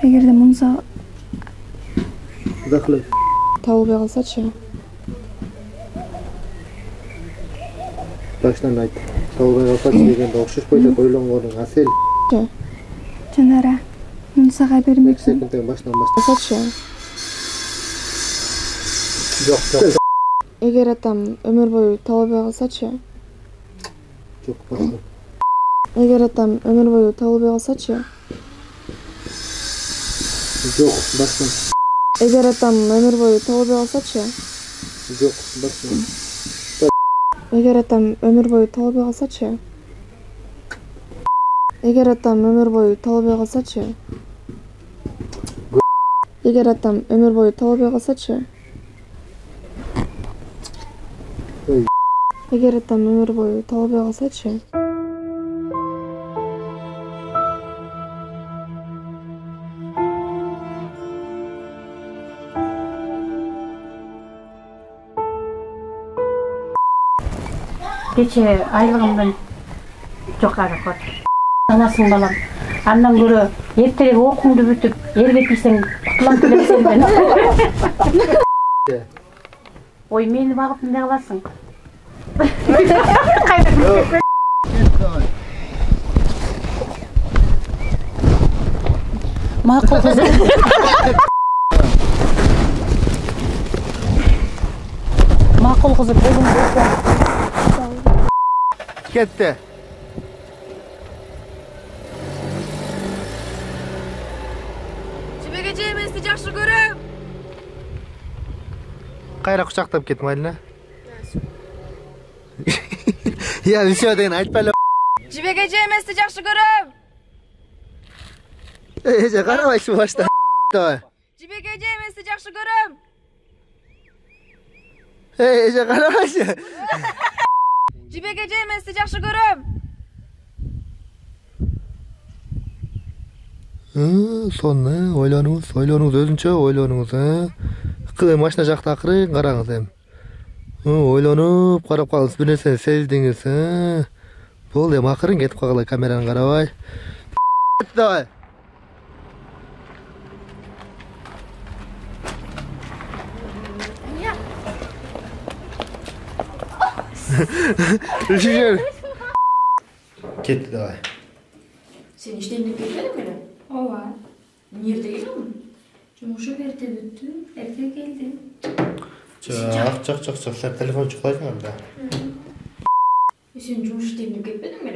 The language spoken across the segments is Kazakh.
Эгерде Мунса Кудакылы. табылбай калсачы? Башынан айт. Табылбай калсачы дегенде окшошпойт деп ойлонгонуң Асел. Жанара, Мунсага бермек. Секундтен башынан Калсачы? Жок. Эгер атам өмүр бою табылбай калсачы? Жок, башынан. Эгер атам өмүр бою табылбай калсачы? Жок, башынан. Эгер атам өмүр бою табылбай калсачы? Жок, башынан. Эгер атам өмүр бою табылбай калсачы? Эгер атам өмүр бою табылбай калсачы? Эгер атам өмүр бою табылбай калсачы? Эгер атам өмүр бою табылбай калсачы? Кече айлыгымдан жок аракат. Анасың балам. Андан көрө эртерээк окуңду бүтүп, элге тийсең кутулам деп сенбен. Ой, мени багып эмне кыласың? Макул кызым. Макул кызым, өзүң Ketdi. Жибек эже, мен сизди жакшы көрөм. Кайра кучактап кет, майлы. Я всё деген айтпайлы. Жибек эже, мен сизди жакшы көрөм. Эже, карабайсың башта. Жибек эже, мен сизди жакшы көрөм. Эже, карабайсың. Жибек эже, мен сизди жакшы көрөм. Сонун, ойлонуңуз, өзүнчө ойлонуңуз, машина жакта акырын караңыз эми. Ойлонуп карап калыңыз, бир нерсени сездиңиз, Бул эми акырын кетип калгыла, камераны карабай. Давай. Кетти, давай. Sen işten de gelmedin mi? Ооба. Nerede geldin? Жумушу эрте бүттү, эрте келдим. Жок, сен телефон чукпайсың анда. Sen cumuş işten de gelmedin mi?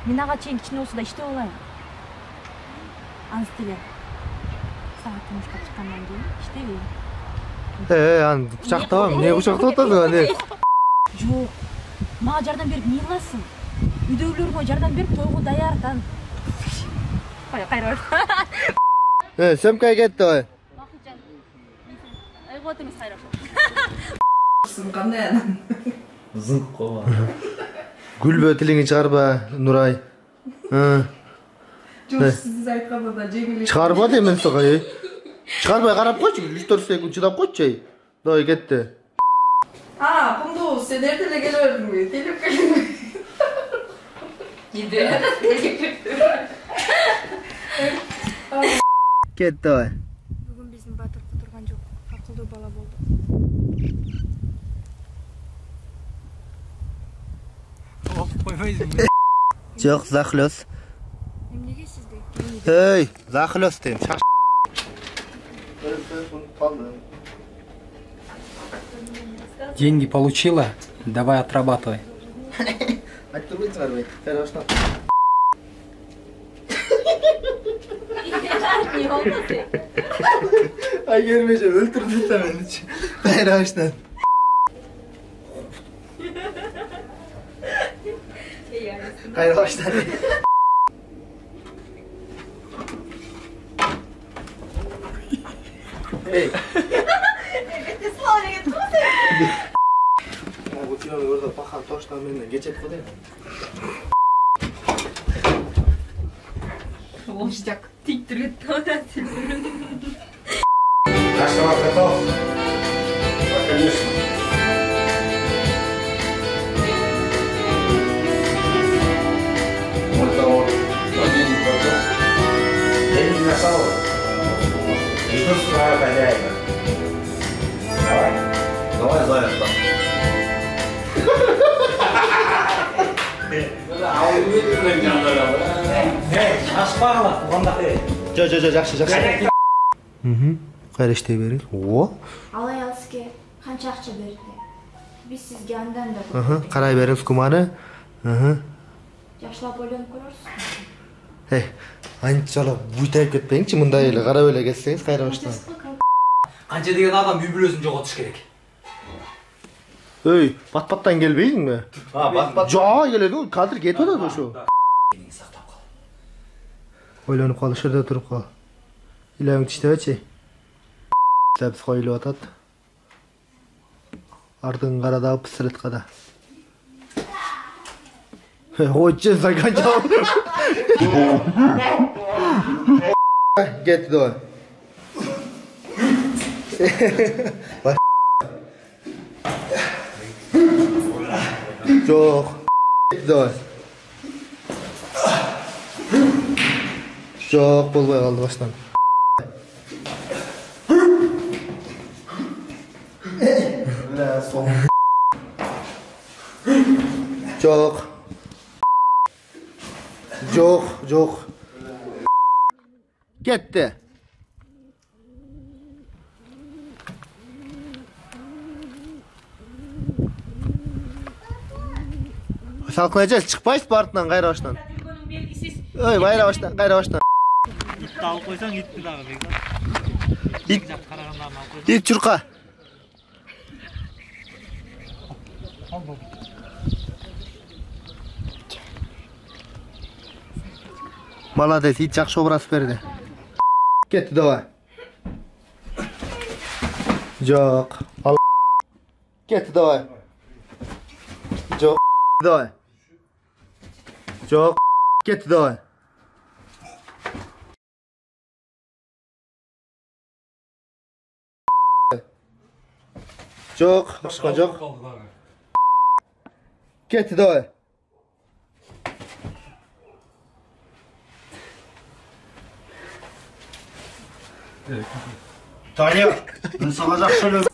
Мен ага чейин кичине болсо да иштеп алайын. Аныс деле. Саат жумушка чыккандан кийин иштебейм. Аны кучактабам, эмне кучактап атасың аны? Жок. Мага жардам берип эмне кыласың? Үйдөгүлөргө жардам берип тойго даярдан. Кайра. Сөмкө кетти ой. Айгып отурмуз кайра. Qanday? Zınk kova. Gülbö tilingin çıkarba Nuray. Çok siz aytqanda da jengil. Çıkarba demen soqay. Çıkarba qarap qo'ychi, 3-4 sekund chidab qo'ychi. Doy ketdi. Ha, Qunduz, sen ertele kelaverdingmi? Kelib keldingmi? Yedi. Ketdi oy. Бүгүн биздин батырды турган жок. Акылдуу бала болду. Jo'q, Zaxlos. Эмнеге сизде? Hey, Zaxlos den. Деньги получила? Давай отрабатывай. Ayttirmay chiqarmay. Qarashna. Не oldu? Ay gelmeyece öldürdün sen beni. Qarashna. Qarashna. Hey. Bu tiyonu orada paha toştan benimle geçet koyayım. Olacak. Tik duruyor. Kaçta готов? Конечно. Ашпағыла, туғанда. Жақсы. Қайра іштей беріңіз. О. Алай алыске қанша ақша берді? Біз сізге андан да Қарай беріңіз күманы. жақшылап ойланып көрерсіз. Аншалық бұйтайып кетпеңізші, мұндай елі қарап өле кетсеңіз қайра баштан. Қанша деген адам үй бүлесін жоғалтыш керек. Өй, бат-баттан келбейдің бе? Жа, келеді, қазір кетіп өтеді ошу. Ойланып қал, шырда тұрып қал. Иләуің тіштеп әтші. Сәбіз қойылып атады. Артың қарадағы пісірет қада. Ойчы, сәкен жауып. Кетті дой. Жоқ. Кетті дой. Жоқ, болмай қалды баштан. Жоқ. Кетті. Салқын әжес, шықпайсыз ба артынан, қайра баштан. Өй, байра баштан, қайра баштан. Итті алып қойсаң, итті дағы бекзат. Ит жүрқа. Молодец, ит жақшы образ берді. Кетті, давай. Жоқ. Кетті, давай. Жоқ. Давай. Жоқ. Кетті, давай. Жоқ. Шыққан жоқ. Кетті, давай. Таня, мен саған жақсы сөйлеп.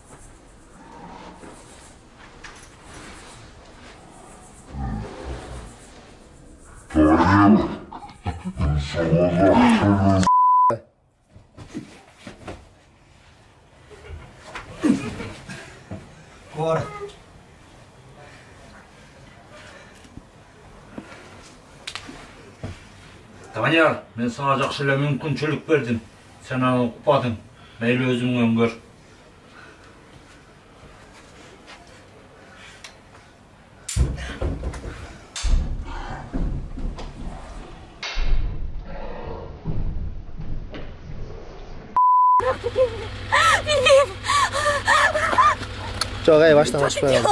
Var. Таня, мен саған жақсы сөйлеп мүмкіншілік бердім. Sen onu okupadın. Meyli özümden gör. Çok iyi, baştan başlayalım.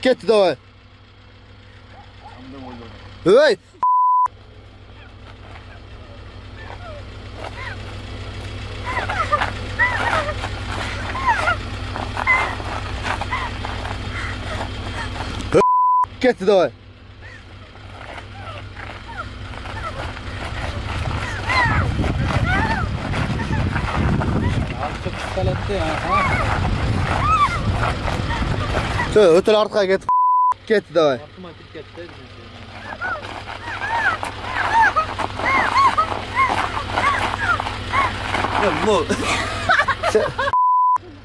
Кетті, давай. Ой. Кетті, давай. Ötül артқа кетіп. Кетті, давай.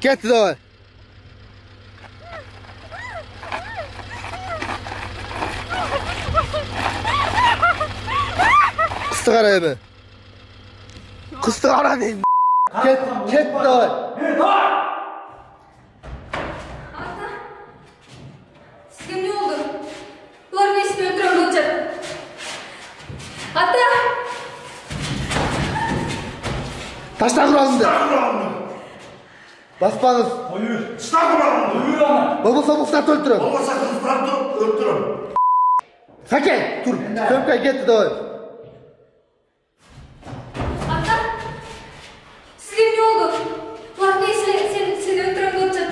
Кетті, давай. Қысты қара ебі. Қысты қара дейін. Кетті, давай. Sizge ne oldu? Ular ne ismi öldüren olacak? Hatta! Taşla kuralımdı. Basmanız. Buyur. Çıta kuralım. Buyur ana. Baba sabıksat öldürüm. Baba sakın öldürüm. Sakin. Dur. Sömkay gitti davay. Hatta! Sizge ne oldu? Ular ne ismi seni öldüren olacak?